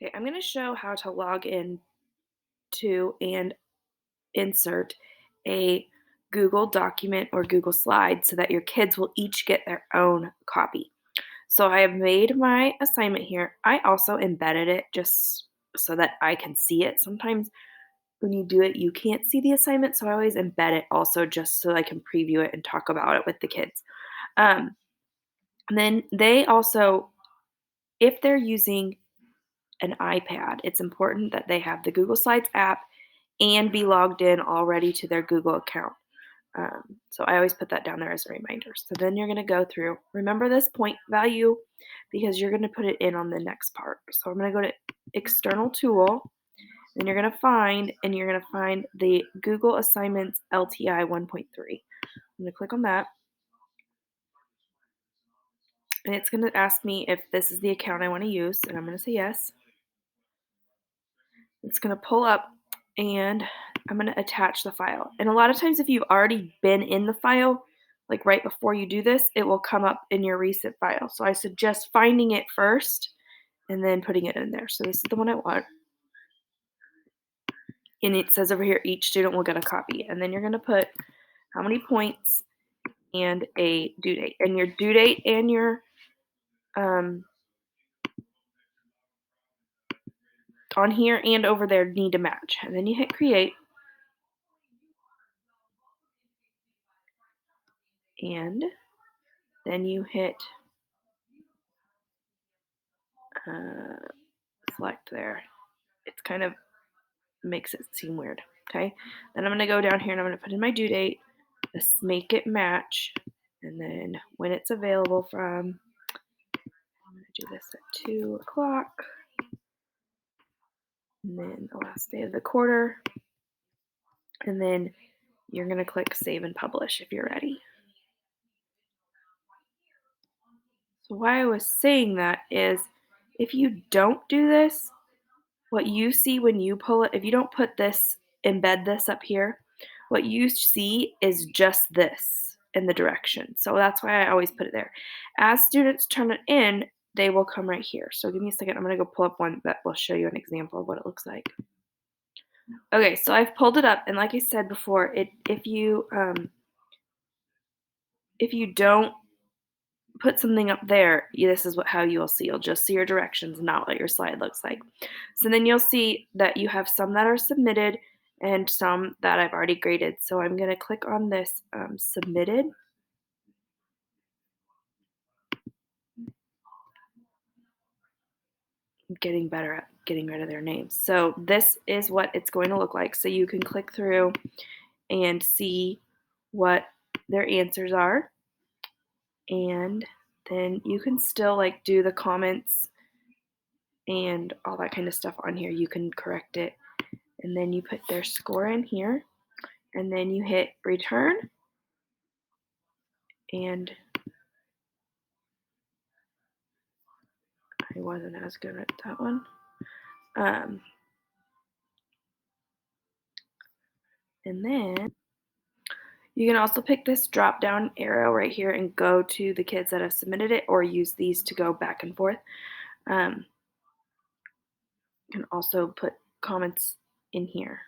Okay, I'm going to show how to log in to and insert a Google document or Google slide so that your kids will each get their own copy. So I have made my assignment here. I also embedded it just so that I can see it. Sometimes when you do it, you can't see the assignment, so I always embed it also just so I can preview it and talk about it with the kids. Um, and then they also, if they're using an iPad, it's important that they have the Google Slides app and be logged in already to their Google account. So I always put that down there as a reminder. So then you're going to go through, remember this point value because you're going to put it in on the next part. So I'm going to go to external tool, then you're going to find, and you're going to find the Google Assignments LTI 1.3. I'm going to click on that, and it's going to ask me if this is the account I want to use, and I'm going to say yes. It's going to pull up and I'm going to attach the file. And a lot of times, if you've already been in the file, like right before you do this, it will come up in your recent file. So I suggest finding it first and then putting it in there. So this is the one I want. And it says over here, each student will get a copy. And then you're going to put how many points and a due date. And your due date and your um, on here and over there need to match. And then you hit create. And then you hit uh, select there. It's kind of makes it seem weird. Okay. Then I'm going to go down here and I'm going to put in my due date. Let's make it match. And then when it's available from, I'm going to do this at 2 o'clock. And then the last day of the quarter. And then you're going to click save and publish if you're ready. So why I was saying that is if you don't do this, what you see when you pull it, if you don't put this, embed this up here, what you see is just this in the direction. So that's why I always put it there. As students turn it in, they will come right here. So give me a second. I'm going to go pull up one that will show you an example of what it looks like. Okay, so I've pulled it up, and like I said before, if you don't put something up there, this is how you'll see. You'll just see your directions, not what your slide looks like. So then you'll see that you have some that are submitted and some that I've already graded. So I'm going to click on this submitted. I'm getting better at getting rid of their names. So this is what it's going to look like. So you can click through and see what their answers are. And then you can still like do the comments and all that kind of stuff on here. You can correct it. And then you put their score in here. And then you hit return. And I wasn't as good at that one. And then you can also pick this drop down arrow right here and go to the kids that have submitted it or use these to go back and forth. You can also put comments in here.